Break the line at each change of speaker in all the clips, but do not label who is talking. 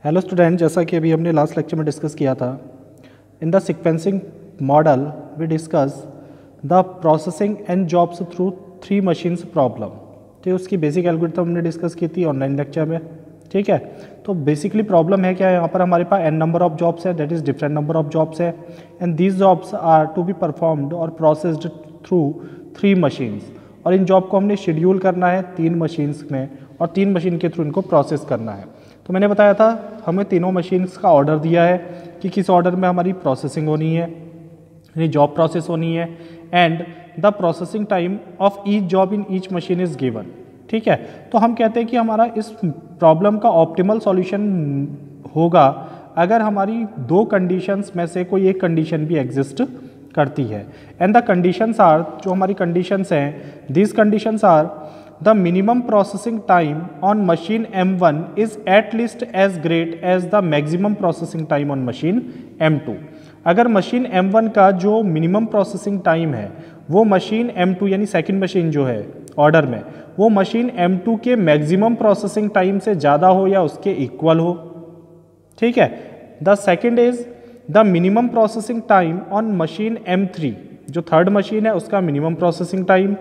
Hello student, जैसा कि अभी हमने लास्ट लेक्चर में डिस्कस किया था, in the sequencing model we discuss the processing and jobs through three machines problem. तो उसकी बेसिक एल्गोरिथम हमने डिस्कस की थी ऑनलाइन लेक्चर में। ठीक है, तो बेसिकली प्रॉब्लम है क्या, यहाँ पर हमारे पास n नंबर ऑफ जॉब्स है, that is different number of jobs है, and these jobs are to be performed और प्रोसेस्ड थ्रू थ्री मशीन्स। और इन जॉब को हमने शेड्यूल करना है तीन मशीन्स में, और तीन मशीन के थ्रू इनको प्रोसेस करना है। तो मैंने बताया था हमें तीनों मशीन्स का ऑर्डर दिया है कि किस ऑर्डर में हमारी प्रोसेसिंग होनी है, यानी जॉब प्रोसेस होनी है, and the processing time of each job in each machine is given. ठीक है, तो हम कहते हैं कि हमारा इस प्रॉब्लम का ऑप्टिमल सॉल्यूशन होगा अगर हमारी दो कंडीशंस में से कोई एक कंडीशन भी एग्जिस्ट करती है। एंड द कंडीशंस आर, जो हमारी कंडीशंस हैं, these conditions are the minimum processing time on machine M1 is at least as great as the maximum processing time on machine M2। अगर मशीन M1 का जो minimum processing time है वो machine M2 यानी second machine जो है order में, वो मशीन M2 के मैक्सिमम प्रोसेसिंग टाइम से ज़्यादा हो या उसके इक्वल हो। ठीक है, the second is the minimum processing time on machine M3, जो थर्ड मशीन है उसका minimum processing time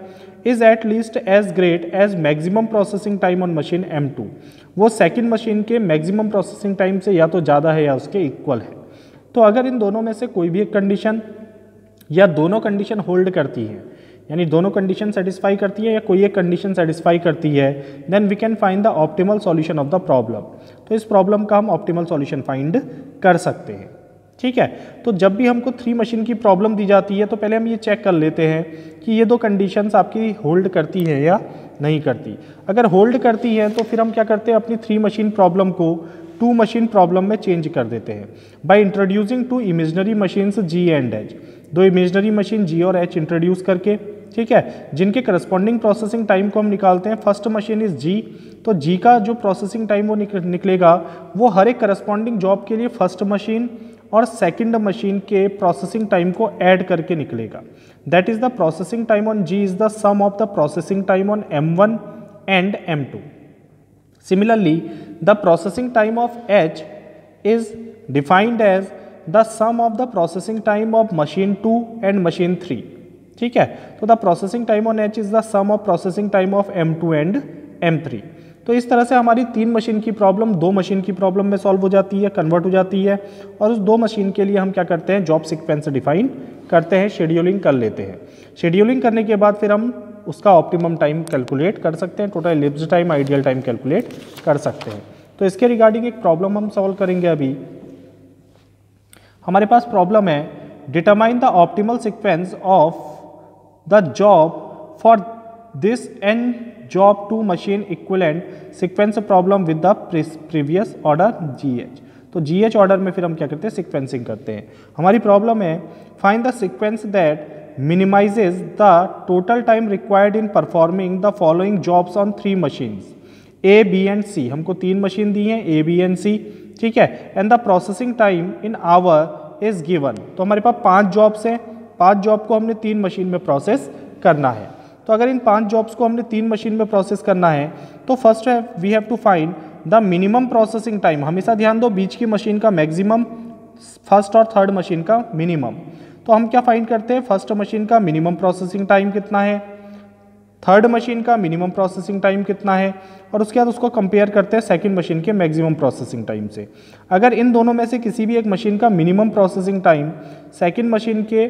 is at least as great as maximum processing time on machine M2, वो सेकंड मशीन के मैक्सिमम प्रोसेसिंग टाइम से या तो ज़्यादा है या उसके इक्वल है। तो अगर इन दोनों में से कोई भी एक कंडीशन या दोनों कंडीशन होल्ड करती है, यानी दोनों कंडीशन सेटिस्फाई करती है या कोई एक कंडीशन सेटिस्फाई करती है, then we can find the optimal solution of the problem. तो इस प्रॉब्लम का हम ऑप्टिमल सॉल्यूशन फाइंड कर सकते हैं। ठीक है, तो जब भी हमको थ्री मशीन की प्रॉब्लम दी जाती है तो पहले हम ये चेक कर लेते हैं कि ये दो कंडीशंस आपकी होल्ड करती है या नहीं करती। अगर होल्ड करती है तो फिर हम क्या करते हैं, अपनी थ्री मशीन प्रॉब्लम को टू मशीन प्रॉब्लम में चेंज कर देते हैं by introducing two imaginary machines G and H, दो इमेजिनरी मशीन G और H इंट्रोड्यूस करके, ठीक है, जिनके करस्पॉन्डिंग प्रोसेसिंग टाइम को हम निकालते हैं। फर्स्ट मशीन इज G, तो G का जो प्रोसेसिंग टाइम वो निकलेगा वो हर एक करस्पॉन्डिंग जॉब के लिए फर्स्ट मशीन और सेकंड मशीन के प्रोसेसिंग टाइम को ऐड करके निकलेगा। That is the processing time on G is the sum of the processing time on M1 and M2। Similarly, the processing time of H is defined as the sum of the processing time of machine 2 and machine 3। ठीक है, तो the processing time on H is the sum of processing time of M2 and M3। तो इस तरह से हमारी तीन machine की प्रॉब्लम दो मशीन की प्रॉब्लम में सॉल्व हो जाती है, कन्वर्ट हो जाती है, और उस दो मशीन के लिए हम क्या करते हैं, जॉब सीक्वेंस डिफाइन करते हैं, शेड्यूलिंग कर लेते हैं। शेड्यूलिंग करने के बाद फिर हम उसका ऑप्टिमम टाइम कैलकुलेट कर सकते हैं, total ellipse time, ideal time calculate कर सकते हैं। तो इसके रिगार्डिंग एक प्रॉब्लम हम सॉल्व करेंगे। अभी हमारे पास प्रॉब्लम है, determine the optimal sequence of the job for this and job two machine equivalent sequence problem with the previous order GH। तो GH ऑर्डर में फिर हम क्या करते हैं, सीक्वेंसिंग करते हैं। हमारी प्रॉब्लम है, find the sequence that minimizes the total time required in performing the following jobs on three machines A, B and C। हमको तीन मशीन दी हैं A, B and C, ठीक है, and the processing time in hour is given। तो हमारे पास पांच jobs हैं, पांच जॉब को हमने तीन मशीन में प्रोसेस करना है। तो अगर इन पांच जॉब्स को हमने तीन मशीन में प्रोसेस करना है तो फर्स्ट है we have to find the minimum processing time. हमेशा ध्यान दो, बीच की मशीन का मैक्सिमम, फर्स्ट और थर्ड मशीन का मिनिमम। तो हम क्या फाइंड करते हैं, फर्स्ट मशीन का मिनिमम प्रोसेसिंग टाइम कितना है, थर्ड मशीन का मिनिमम प्रोसेसिंग टाइम कितना है, और उसके बाद उसको कंपेयर करते हैं सेकंड मशीन के मैक्सिमम प्रोसेसिंग टाइम से। अगर इन दोनों में से किसी भी एक मशीन का minimum processing time second machine के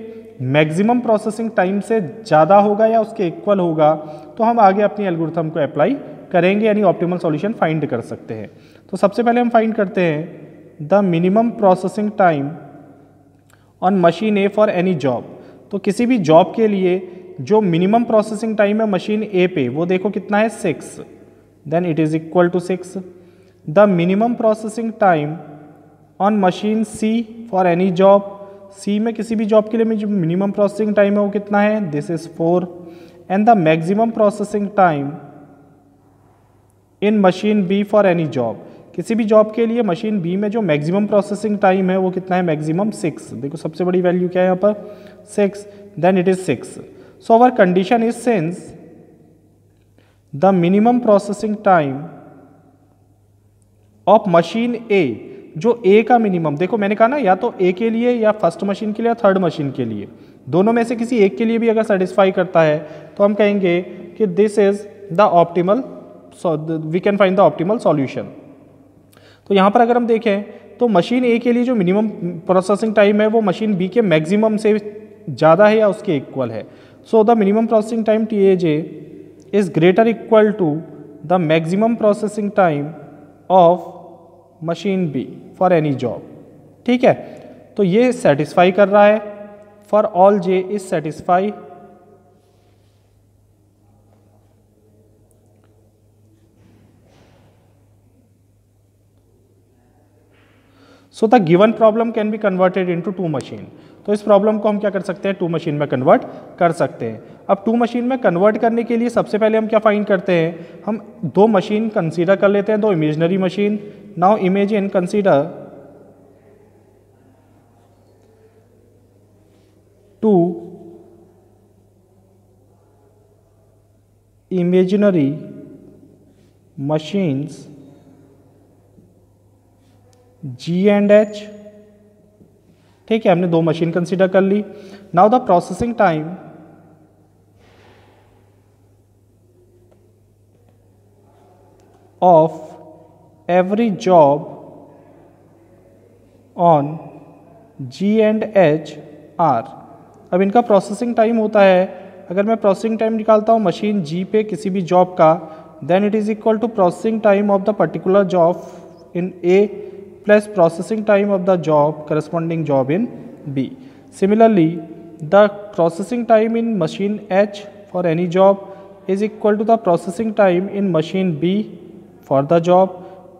मैक्सिमम प्रोसेसिंग टाइम से ज़्यादा होगा या उसके इक्वल होगा तो हम आगे अपनी एल्गोरिथम को अप्लाई करेंगे, यानी ऑप्टिमल सॉल्यूशन फाइंड कर सकते हैं। तो सबसे पहले हम फाइंड करते हैं the minimum processing time on machine A for any job. तो किसी भी जॉब के लिए जो मिनिमम प्रोसेसिंग टाइम है मशीन A पे, वो देखो कितना है 6, then it is equal to 6। The minimum processing time on machine C for any job, C में किसी भी जॉब के लिए जो मिनिमम प्रोसेसिंग टाइम है वो कितना है, this is 4। And the maximum processing time in machine B for any job, किसी भी जॉब के लिए मशीन B में जो मैक्सिमम प्रोसेसिंग टाइम है वो कितना है, मैक्सिमम 6। देखो सबसे बड़ी वैल्यू क्या है यहाँ पर, 6, then it is 6। So our condition is since the minimum processing time of machine A, जो ए का मिनिमम, देखो मैंने कहा ना या तो ए के लिए या फर्स्ट मशीन के लिए या थर्ड मशीन के लिए, दोनों में से किसी एक के लिए भी अगर सेटिस्फाई करता है तो हम कहेंगे कि this is the optimal, we can find the optimal solution. तो यहाँ पर अगर हम देखें तो मशीन ए के लिए जो मिनिमम प्रोसेसिंग टाइम है वो मशीन बी के मैक्सिमम से ज़्यादा है या उसके इक्वल है। So the minimum processing time T A J is greater equal to the maximum processing time of machine B for any job. ठीक है, तो ये सेटिस्फाई कर रहा है, for all J is satisfy. So the given problem can be converted into two machine. तो इस problem को हम क्या कर सकते हैं, टू मशीन में कन्वर्ट कर सकते हैं। अब टू मशीन में कन्वर्ट करने के लिए सबसे पहले हम क्या फाइंड करते हैं, हम दो मशीन कंसीडर कर लेते हैं, दो imaginary machine. Now imagine, consider two imaginary machines G and H। ठीक है, हमने दो मशीन कंसीडर कर ली। Now the processing time of every job on G and H are. अब इनका प्रोसेसिंग टाइम होता है, अगर मैं प्रोसेसिंग टाइम निकालता हूँ मशीन G पे किसी भी जॉब का, then it is equal to processing time of the particular job in A plus processing time of the job corresponding job in B। Similarly the processing time in machine H for any job is equal to the processing time in machine B for the job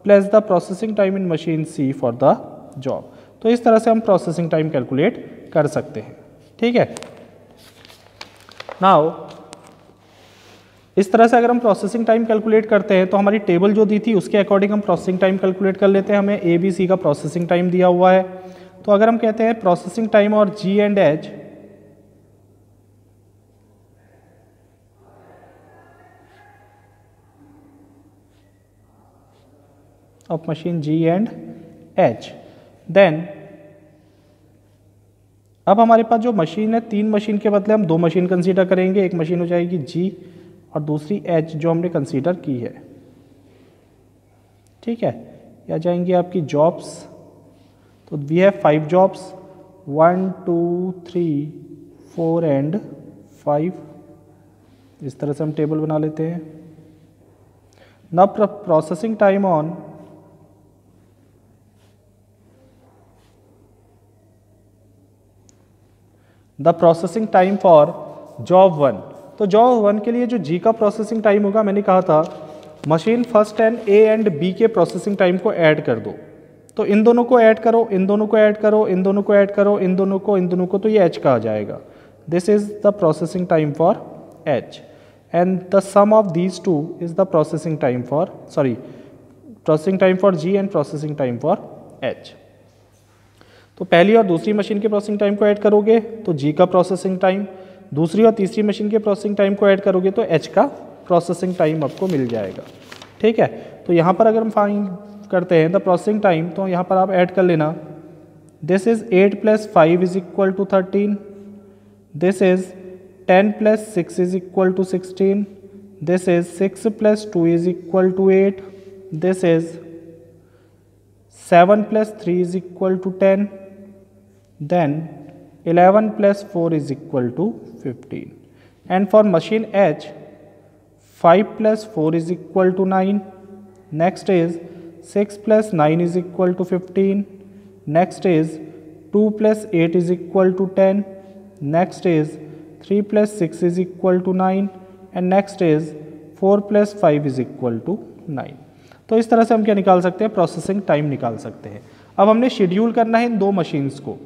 plus the processing time in machine C for the job. तो इस तरह से हम processing time calculate कर सकते हैं। ठीक है, नाउ इस तरह से अगर हम प्रोसेसिंग टाइम कैलकुलेट करते हैं तो हमारी टेबल जो दी थी उसके अकॉर्डिंग हम प्रोसेसिंग टाइम कैलकुलेट कर लेते हैं। हमें ABC का प्रोसेसिंग टाइम दिया हुआ है, तो अगर हम कहते हैं प्रोसेसिंग टाइम और G and H of machine G and H, then अब हमारे पास जो मशीन है, तीन मशीन के बदले हम दो मशीन कंसीडर करेंगे। एक मशीन हो जाएगी G और दूसरी H जो हमने कंसीडर की है। ठीक है, या जाएंगी आपकी जॉब्स, तो वी हैव 5 जॉब्स 1 2 3 4 एंड 5। इस तरह से हम टेबल बना लेते हैं। Now processing time on the processing time for job 1। तो जॉब 1 के लिए जो G का प्रोसेसिंग टाइम होगा, मैंने कहा था machine first and A and B के प्रोसेसिंग टाइम को ऐड कर दो। तो इन दोनों को ऐड करो, इन दोनों को ऐड करो, इन दोनों को ऐड करो, इन दोनों को, तो ये H का आ जाएगा। This is the processing time for H and the sum of these two is the processing time for processing time for G and processing time for H। तो पहली और दूसरी मशीन के प्रोसेसिंग टाइम को add करोगे तो G का processing time, दूसरी और तीसरी मशीन के प्रोसेसिंग टाइम को ऐड करोगे तो H का प्रोसेसिंग टाइम आपको मिल जाएगा। ठीक है, तो यहाँ पर अगर हम फाइंड करते हैं द प्रोसेसिंग टाइम, तो यहाँ पर आप ऐड कर लेना, this is 8 + 5 is equal to 13, this is 10 + 6 is equal to 16, this is 6 + 2 is equal to 8, this is 7 + 3 is equal to 10, then 11 + 4 is equal to 15. And for machine H, 5 + 4 is equal to 9. Next is 6 + 9 is equal to 15. Next is 2 + 8 is equal to 10. Next is 3 + 6 is equal to 9. And next is 4 + 5 is equal to 9. तो इस तरह से हम क्या निकाल सकते हैं, processing time निकाल सकते हैं। अब हमने शेड्यूल करना है इन दो मशीन्स को,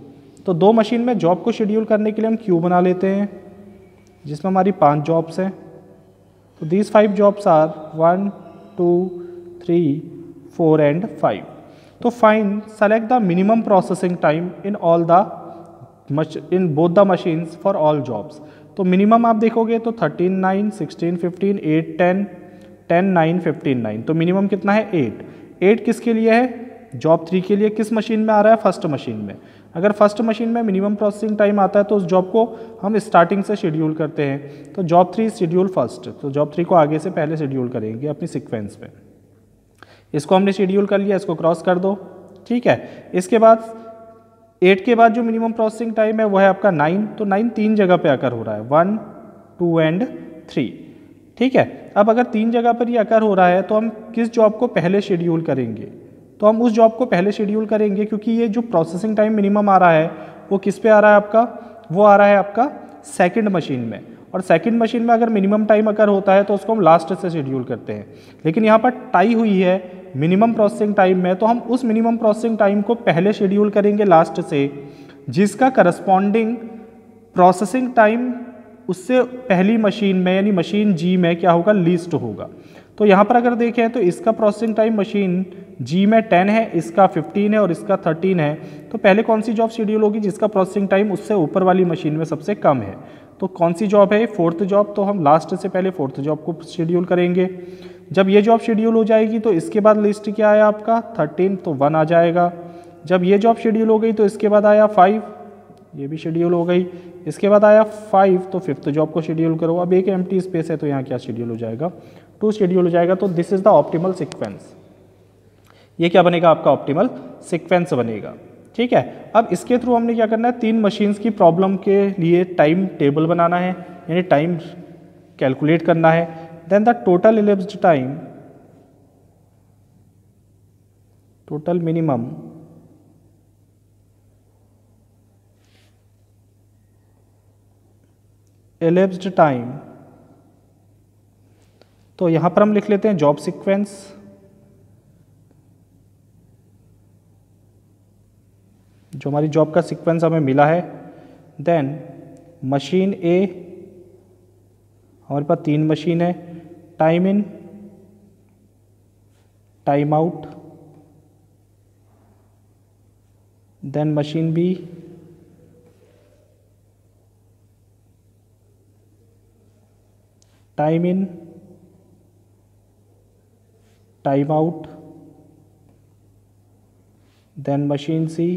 तो दो मशीन में जॉब को शेड्यूल करने के लिए हम क्यू बना लेते हैं जिसमें हमारी 5 जॉब्स हैं। तो दीज 5 जॉब्स आर 1 2 3 4 एंड 5। तो find select the minimum processing time in both the machines for all jobs. तो मिनिमम आप देखोगे तो 13 9 16 15 8 10 10 9 15 9, तो मिनिमम कितना है 8। 8 किसके लिए है, जॉब 3 के लिए। किस मशीन में आ रहा है, फर्स्ट मशीन में। अगर फर्स्ट मशीन में मिनिमम प्रोसेसिंग टाइम आता है तो उस जॉब को हम स्टार्टिंग से शेड्यूल करते हैं। तो जॉब 3 शेड्यूल फर्स्ट, तो जॉब 3 को आगे से पहले शेड्यूल करेंगे अपनी सीक्वेंस में। इसको हमने शेड्यूल कर लिया, इसको क्रॉस कर दो, ठीक है। इसके बाद 8 के बाद जो मिनिमम प्रोसेसिंग टाइम है वो है आपका 9, तो 9 3 जगह पे अकर हो रहा है, 1, 2 एंड 3, ठीक है। अब अगर 3 जगह पर ये अकर हो रहा है तो हम किस जॉब को पहले शेड्यूल करेंगे, तो हम उस जॉब को पहले शेड्यूल करेंगे, क्योंकि ये जो प्रोसेसिंग टाइम मिनिमम आ रहा है वो किस पे आ रहा है आपका, वो आ रहा है आपका सेकंड मशीन में। और सेकंड मशीन में अगर मिनिमम टाइम अगर होता है तो उसको हम लास्ट से शेड्यूल करते हैं। लेकिन यहाँ पर टाई हुई है मिनिमम प्रोसेसिंग टाइम में, तो हम उस मिनिमम प्रोसेसिंग टाइम को पहले शेड्यूल करेंगे लास्ट से, जिसका करस्पॉन्डिंग प्रोसेसिंग टाइम उससे पहली मशीन में यानी मशीन जी में क्या होगा, लीस्ट होगा। तो यहाँ पर अगर देखें तो इसका प्रोसेसिंग टाइम मशीन जी में 10 है, इसका 15 है और इसका 13 है। तो पहले कौन सी जॉब शेड्यूल होगी, जिसका प्रोसेसिंग टाइम उससे ऊपर वाली मशीन में सबसे कम है। तो कौन सी जॉब है, फोर्थ जॉब। तो हम लास्ट से पहले फोर्थ जॉब को शेड्यूल करेंगे। जब ये जॉब शेड्यूल हो जाएगी तो इसके बाद लिस्ट क्या है आपका 13, तो 1 आ जाएगा। जब ये जॉब शेड्यूल हो गई तो इसके बाद आया 5, ये भी शेड्यूल हो गई। इसके बाद आया 5, तो फिफ्थ जॉब को शेड्यूल करो। अब एक एम्प्टी स्पेस है तो यहाँ क्या शेड्यूल हो जाएगा, 2 शेड्यूल हो जाएगा। तो this is the optimal sequence. ये क्या बनेगा आपका ऑप्टिमल सीक्वेंस बनेगा, ठीक है। अब इसके थ्रू हमने क्या करना है, 3 मशीन्स की प्रॉब्लम के लिए टाइम टेबल बनाना है, यानी टाइम कैलकुलेट करना है। Then the total elapsed time, total minimum elapsed time. तो यहां पर हम लिख लेते हैं जॉब सीक्वेंस, जो हमारी जॉब का सीक्वेंस हमें मिला है। देन मशीन ए, हमारे पास 3 मशीन है, time in, time out. Then machine B, time in, time out. Then machine C,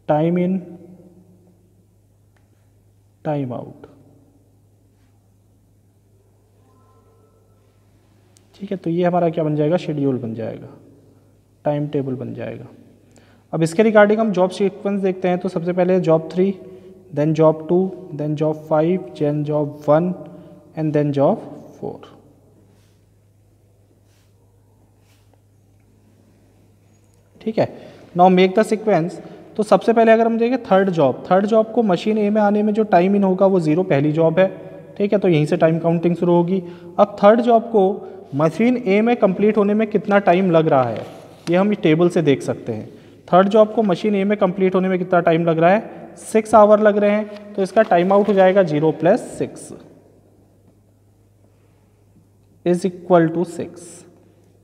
time in, time out, ठीक है। तो ये हमारा क्या बन जाएगा, शेड्यूल बन जाएगा, टाइम टेबल बन जाएगा। अब इसके रिगार्डिंग हम जॉब सीक्वेंस देखते हैं। तो सबसे पहले job 3, then job 2, then job 5, then job 1 and then job 4। ठीक है, नाउ मेक द सीक्वेंस। तो सबसे पहले अगर हम देखें थर्ड जॉब को मशीन ए में आने में जो टाइम इन होगा वो 0 पहली जॉब है, ठीक है। तो यहीं से टाइम काउंटिंग शुरू होगी। अब थर्ड जॉब को मशीन ए में कंप्लीट होने में कितना टाइम लग रहा है, ये हम टेबल से देख सकते हैं। थर्ड जॉब को मशीन ए में कंप्लीट होने में कितना टाइम लग रहा है, 6 आवर लग रहे हैं। तो इसका टाइम आउट हो जाएगा 0 + 6 = 6,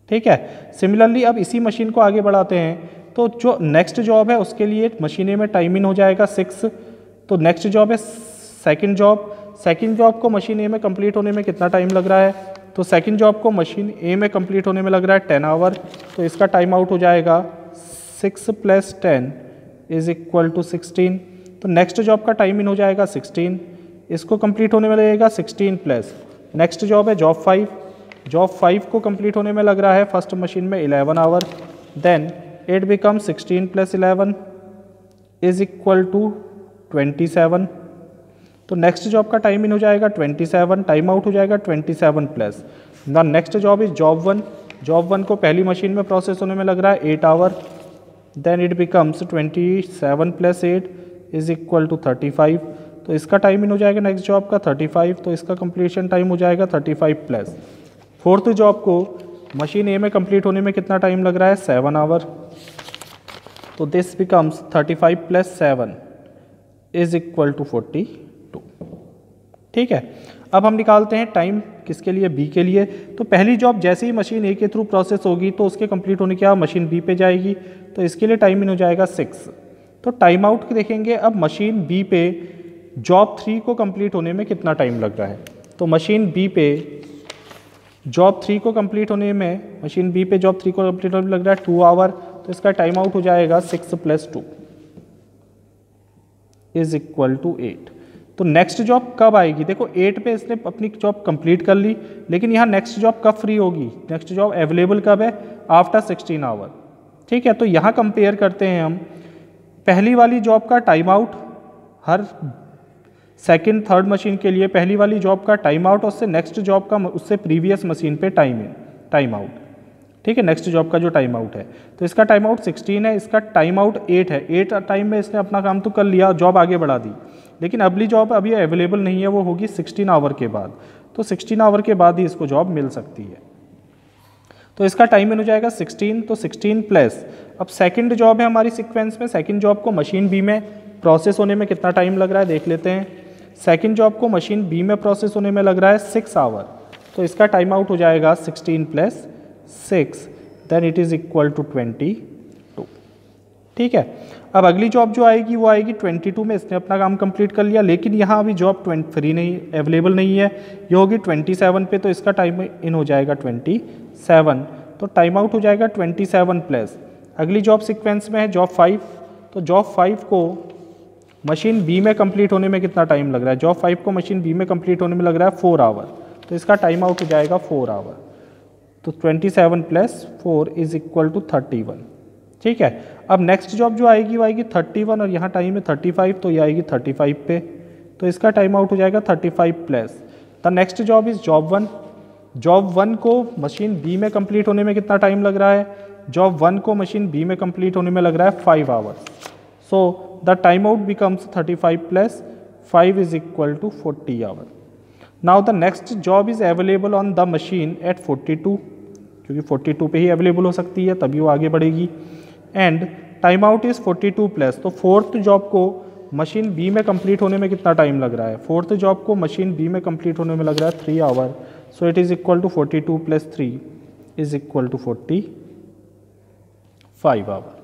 ठीक है। सिमिलरली अब इसी मशीन को आगे बढ़ाते हैं। तो जो नेक्स्ट जॉब है उसके लिए मशीन ए में टाइम इन हो जाएगा 6। तो नेक्स्ट जॉब है सेकंड जॉब को मशीन ए में कंप्लीट होने में कितना टाइम लग रहा है, तो सेकंड जॉब को मशीन ए में कंप्लीट होने में लग रहा है 10 आवर। तो इसका टाइम आउट हो जाएगा 6 + 10 = 16। तो नेक्स्ट जॉब का टाइम इन हो जाएगा 16, इसको कंप्लीट होने में लगेगा 16 प्लस नेक्स्ट जॉब है जॉब 5 को कंप्लीट होने में लग रहा है फर्स्ट मशीन में 11 आवर। Then it become 16 + 11 = 27। तो नेक्स्ट जॉब का टाइम इन हो जाएगा 27, टाइम आउट हो जाएगा 27 plus the next job is job 1 को पहली मशीन में प्रोसेस होने में लग रहा है 8 आवर। Then it becomes 27 + 8 = 35। तो इसका टाइम इन हो जाएगा नेक्स्ट जॉब का 35, तो इसका कंप्लीशन टाइम हो जाएगा 35 प्लस। फोर्थ जॉब को मशीन ए में कंप्लीट होने में कितना टाइम लग रहा है 7 आवर। तो दिस बिकम्स 35 + 7 = 42, ठीक है। अब हम निकालते हैं टाइम किसके लिए, बी के लिए। तो पहली जॉब जैसे ही मशीन ए के थ्रू प्रोसेस होगी तो उसके कंप्लीट होने के बाद मशीन बी पे जाएगी, तो इसके लिए टाइम इन हो जाएगा 6। तो टाइम आउट देखेंगे, अब मशीन बी पे जॉब 3 को कंप्लीट होने में कितना टाइम लग रहा है। तो मशीन बी पे जॉब 3 को कंप्लीट होने में मशीन बी पे जॉब 3 को कंप्लीट होने में लग रहा है 2 आवर, तो इसका टाइम आउट हो जाएगा 6 + 2 इज इक्वल टू 8। तो नेक्स्ट जॉब कब आएगी, देखो 8 पे इसने अपनी जॉब कंप्लीट कर ली, लेकिन यहाँ नेक्स्ट जॉब कब फ्री होगी, नेक्स्ट जॉब अवेलेबल कब है, आफ्टर 16 आवर। ठीक है, तो यहाँ कंपेयर करते हैं हम पहली वाली जॉब का टाइम आउट, हर सेकंड थर्ड मशीन के लिए पहली वाली जॉब का टाइम आउट और उससे नेक्स्ट जॉब का उससे प्रीवियस मशीन पे टाइम आउट। ठीक है, नेक्स्ट जॉब का जो टाइम आउट है, तो इसका टाइम आउट 16 है, इसका टाइम आउट 8 है। 8 टाइम में इसने अपना काम तो कर लिया, जॉब आगे बढ़ा दी, लेकिन अगली जॉब अभी अवेलेबल नहीं है, वो होगी 16 आवर के बाद। तो 16 आवर के बाद ही इसको जॉब मिल सकती है। तो इसका टाइम इन हो जाएगा 16, तो 16 प्लस अब सेकंड जॉब है हमारी सीक्वेंस में, सेकंड जॉब को मशीन बी में प्रोसेस होने में कितना टाइम लग रहा है देख लेते हैं। सेकंड जॉब को मशीन बी में प्रोसेस होने में लग रहा है 6 आवर, तो इसका टाइम आउट हो जाएगा 16 + 6 then it is equal to 22। ठीक है, अब अगली जॉब जो आएगी वो आएगी 22 में, इसने अपना काम कंप्लीट कर लिया, लेकिन यहाँ अभी जॉब फ्री नहीं अवेलेबल नहीं है, ये होगी 27 पे, तो इसका टाइम इन हो जाएगा 27, तो टाइम आउट हो जाएगा 27 प्लस अगली जॉब सीक्वेंस में है जॉब 5, तो जॉब 5 को मशीन बी में कंप्लीट होने में कितना टाइम लग रहा है, जॉब 5 को मशीन बी में कंप्लीट होने में लग रहा है 4 आवर, तो इसका टाइम आउट हो जाएगा 4 आवर, तो 27 + 4 इज इक्वल टू 31। ठीक है, अब नेक्स्ट जॉब जो आएगी वो आएगी 31 और यहाँ टाइम है 35, तो ये आएगी 35 पे, तो इसका टाइम आउट हो जाएगा 35 plus the next job is job 1। Job 1 को मशीन बी में कंप्लीट होने में कितना टाइम लग रहा है, जॉब 1 को मशीन बी में कंप्लीट होने में लग रहा है 5 hours, so the time out becomes 35 + 5 is equal to 40 hour. Now the next job is available on the machine at 42, क्योंकि 42 पे ही अवेलेबल हो सकती है तभी वो आगे बढ़ेगी, and time out is 42 plus, तो फोर्थ जॉब को मशीन बी में कंप्लीट होने में कितना टाइम लग रहा है, फोर्थ जॉब को मशीन बी में कंप्लीट होने में लग रहा है 3 hour, so it is equal to 42 + 3 is equal to 45 hour.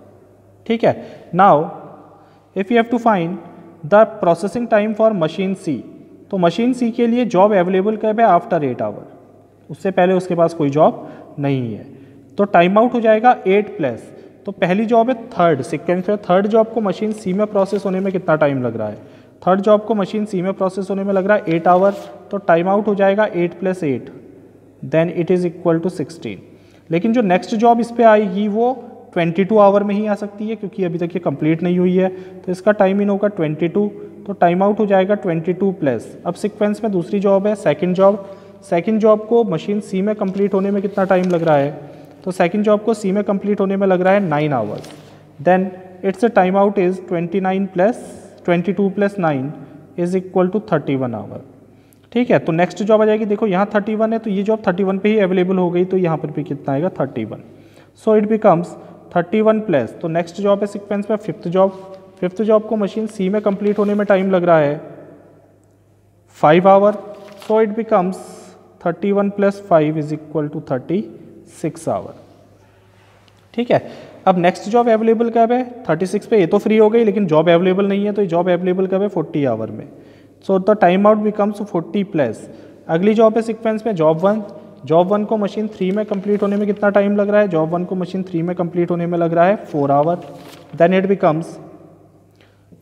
ठीक है, now if you have to find the processing time for machine C, तो मशीन सी के लिए जॉब अवेलेबल कब है, आफ्टर 8 आवर, उससे पहले उसके पास कोई जॉब नहीं है, तो टाइम आउट हो जाएगा 8 प्लस, तो पहली जॉब है थर्ड सीक्वेंस में, थर्ड जॉब को मशीन सी में प्रोसेस होने में कितना टाइम लग रहा है, थर्ड जॉब को मशीन सी में प्रोसेस होने में लग रहा है 8 आवर, तो टाइम आउट हो जाएगा 8 + 8 then it is equal to 16। लेकिन जो नेक्स्ट जॉब इस पर आएगी वो 22 आवर में ही आ सकती है, क्योंकि अभी तक ये कंप्लीट नहीं हुई है, तो इसका टाइम इन होगा 22, तो टाइम आउट हो जाएगा 22 प्लस अब सीक्वेंस में दूसरी जॉब है सेकंड जॉब को मशीन सी में कंप्लीट होने में कितना टाइम लग रहा है, तो सेकंड जॉब को सी में कंप्लीट होने में लग रहा है 9 hours, then it's time out is 22 + 9 is equal to 31 hour. ठीक है, तो नेक्स्ट जॉब आ जाएगी, देखो यहाँ 31 है, तो ये जॉब 31 पे ही अवेलेबल हो गई, तो यहाँ पर भी कितना आएगा 31, सो इट बिकम्स 31 प्लस, तो नेक्स्ट जॉब है सीक्वेंस में फिफ्थ जॉब को मशीन सी में कंप्लीट होने में टाइम लग रहा है 5 hour, so it becomes 31 + 5 is equal to 36 hour. ठीक है, अब नेक्स्ट जॉब अवेलेबल कब है 36 पे, ये तो फ्री हो गई, लेकिन जॉब अवेलेबल नहीं है, तो ये जॉब अवेलेबल कब है 40 आवर में, सो the time out becomes 40 plus अगली जॉब है सीक्वेंस में जॉब 1 को मशीन 3 में कंप्लीट होने में कितना टाइम लग रहा है, जॉब 1 को मशीन 3 में कंप्लीट होने में लग रहा है 4 hour, then it becomes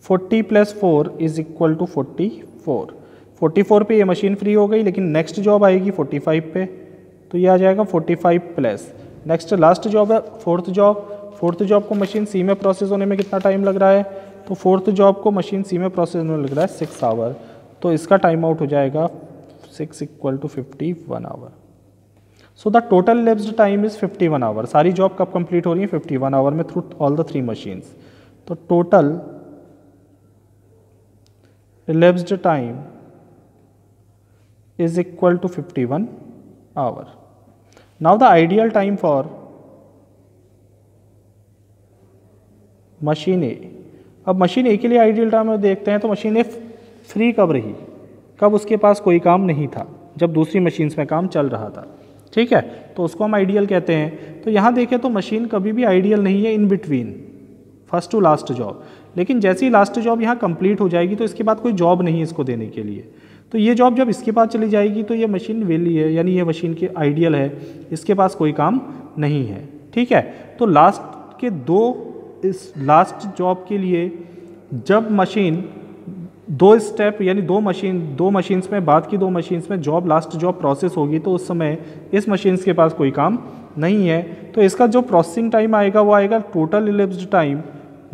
40 + 4 is equal to 44 पे ये मशीन फ्री हो गई, लेकिन नेक्स्ट जॉब आएगी 45 पे, तो ये आ जाएगा 45 प्लस नेक्स्ट लास्ट जॉब है फोर्थ जॉब को मशीन सी में प्रोसेस होने में कितना टाइम लग रहा है, तो फोर्थ जॉब को मशीन सी में प्रोसेस होने में लग रहा है 6 आवर, तो इसका टाइम आउट हो जाएगा 6 equal to 51 hour. So the total elapsed time is 51 hour, सारी जॉब कब कंप्लीट हो रही है 51 आवर में थ्रू ऑल द 3 मशीन्स, तो total elapsed time is equal to 51 hour. Now the ideal time for machine A, अब machine ए के लिए आइडियल टाइम में देखते हैं, तो मशीन ए फ्री कब रही, कब उसके पास कोई काम नहीं था, जब दूसरी मशीन्स में काम चल रहा था। ठीक है, तो उसको हम आइडियल कहते हैं। तो यहाँ देखें तो मशीन कभी भी आइडियल नहीं है in between first to last job, लेकिन जैसे ही लास्ट जॉब यहाँ कंप्लीट हो जाएगी तो इसके बाद कोई जॉब नहीं है इसको देने के लिए। तो ये जॉब जब इसके पास चली जाएगी तो ये मशीन वेली है, यानी ये मशीन की आइडियल है, इसके पास कोई काम नहीं है। ठीक है, तो लास्ट के इस लास्ट जॉब के लिए जब मशीन दो स्टेप यानी दो मशीन्स में, बाद की दो मशीन्स में लास्ट जॉब प्रोसेस होगी तो उस समय इस मशीन्स के पास कोई काम नहीं है। तो इसका जो प्रोसेसिंग टाइम आएगा वो आएगा total elapsed time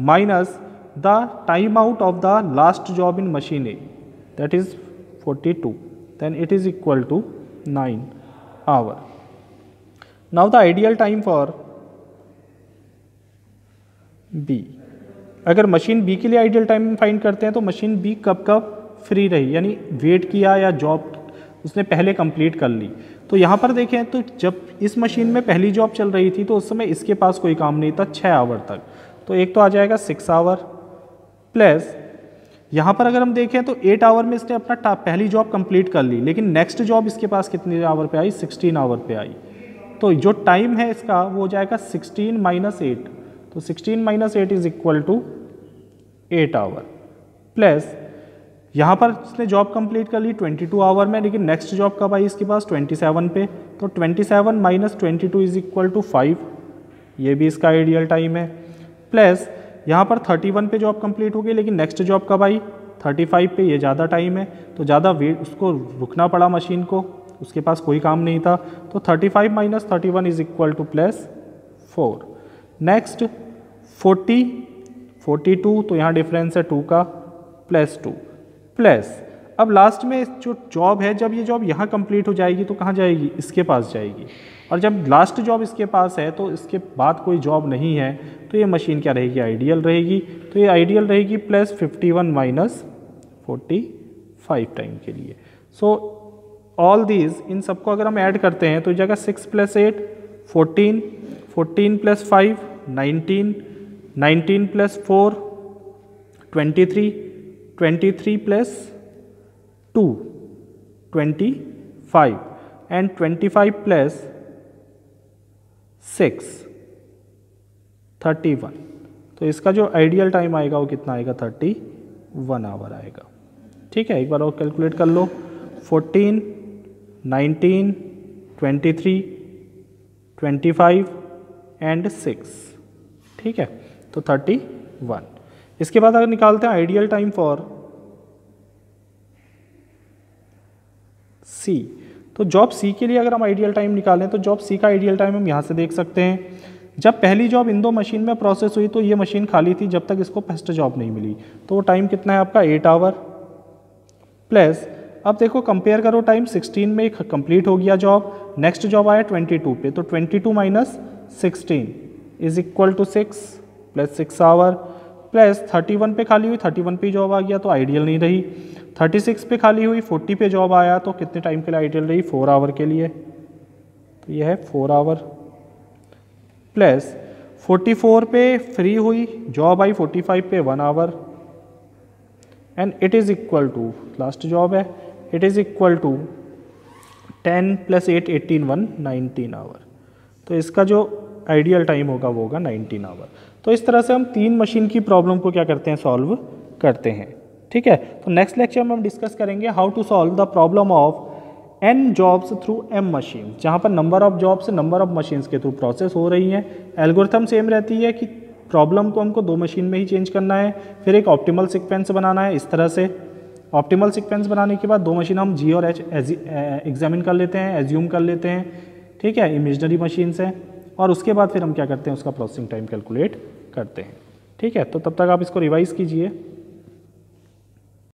minus the time out of the last job in machine A, that is 42, then it is equal to 9 hour. Now the ideal time for B, अगर मशीन बी के लिए ideal time find करते हैं तो machine B कब कब free रही, यानी वेट किया या जॉब उसने पहले कंप्लीट कर ली। तो यहाँ पर देखें तो जब इस मशीन में पहली जॉब चल रही थी तो उस समय इसके पास कोई काम नहीं था 6 आवर तक, तो एक तो आ जाएगा 6 आवर प्लस यहाँ पर अगर हम देखें तो 8 आवर में इसने अपना पहली जॉब कंप्लीट कर ली, लेकिन नेक्स्ट जॉब इसके पास कितने आवर पे आई, 16 आवर पे आई। तो जो टाइम है इसका वो हो जाएगा 16 माइनस 8, तो 16 minus 8 is equal to 8 hour plus यहाँ पर इसने जॉब कंप्लीट कर ली 22 आवर में, लेकिन नेक्स्ट जॉब कब आई इसके पास 27 पे, तो 27 माइनस 22 इज इक्वल टू 5, ये भी इसका आइडियल टाइम है। प्लस यहाँ पर 31 पे जॉब कंप्लीट हो गई, लेकिन नेक्स्ट जॉब कब आई 35 पे, ये ज़्यादा टाइम है तो ज़्यादा वेट उसको रुकना पड़ा मशीन को, उसके पास कोई काम नहीं था। तो 35 minus 31 is equal two plus 4। Next 42, तो यहाँ डिफरेंस है 2 का, प्लस 2 प्लस अब लास्ट में जो जॉब है जब ये जॉब यहाँ कंप्लीट हो जाएगी तो कहाँ जाएगी, इसके पास जाएगी, और जब लास्ट जॉब इसके पास है तो इसके बाद कोई जॉब नहीं है तो ये मशीन क्या रहेगी, आइडियल रहेगी। तो ये आइडियल रहेगी प्लस 51 माइनस 45 टाइम के लिए। सो ऑल दीज, इन सबको अगर हम ऐड करते हैं तो जगह 6 plus 8 14, 14 plus 5 19, 19 plus 4 23, 23 plus 2 25 and 25 plus 6 31। तो इसका जो आइडियल टाइम आएगा वो कितना आएगा, 31 आवर आएगा। ठीक है, एक बार और कैलकुलेट कर लो, 14 19 23 25 एंड 6। ठीक है, तो 31। इसके बाद अगर निकालते हैं आइडियल टाइम फॉर सी, तो जॉब सी के लिए अगर हम आइडियल टाइम निकालें तो जॉब सी का आइडियल टाइम हम यहाँ से देख सकते हैं। जब पहली जॉब इन दो मशीन में प्रोसेस हुई तो ये मशीन खाली थी जब तक इसको फर्स्ट जॉब नहीं मिली, तो वो टाइम कितना है आपका 8 आवर प्लस अब देखो कंपेयर करो टाइम, 16 में कंप्लीट हो गया जॉब, नेक्स्ट जॉब आया 22 पे, तो 22 minus 16 is equal to 6 plus 6 hour plus 31 पे खाली हुई, 31 पे जॉब आ गया तो आइडियल नहीं रही, 36 पे खाली हुई, 40 पे जॉब आया तो कितने टाइम के लिए आइडियल रही, 4 आवर के लिए, तो यह है 4 आवर प्लस 44 पे फ्री हुई, जॉब आई 45 पे 1 hour and it is equal to, last job है, it is equal to 10 plus 8 18 1 19 hour. तो इसका जो आइडियल टाइम होगा वो होगा 19 आवर। तो इस तरह से हम 3 मशीन की प्रॉब्लम को क्या करते हैं, सॉल्व करते हैं। ठीक है, तो नेक्स्ट लेक्चर में हम डिस्कस करेंगे how to solve the problem of n jobs through m machine, जहाँ पर number of jobs number of machines के थ्रू प्रोसेस हो रही हैं। एल्गोरिथम सेम रहती है कि प्रॉब्लम को हमको 2 मशीन में ही चेंज करना है, फिर एक ऑप्टिमल सीक्वेंस बनाना है। इस तरह से ऑप्टिमल सीक्वेंस बनाने के बाद 2 मशीन हम G और H एग्जामिन कर लेते हैं, एज्यूम कर लेते हैं। ठीक है, इमेजनरी मशीन्स हैं, और उसके बाद फिर हम क्या करते हैं, उसका प्रोसेसिंग टाइम कैलकुलेट करते हैं। ठीक है, तो तब तक आप इसको रिवाइज कीजिए।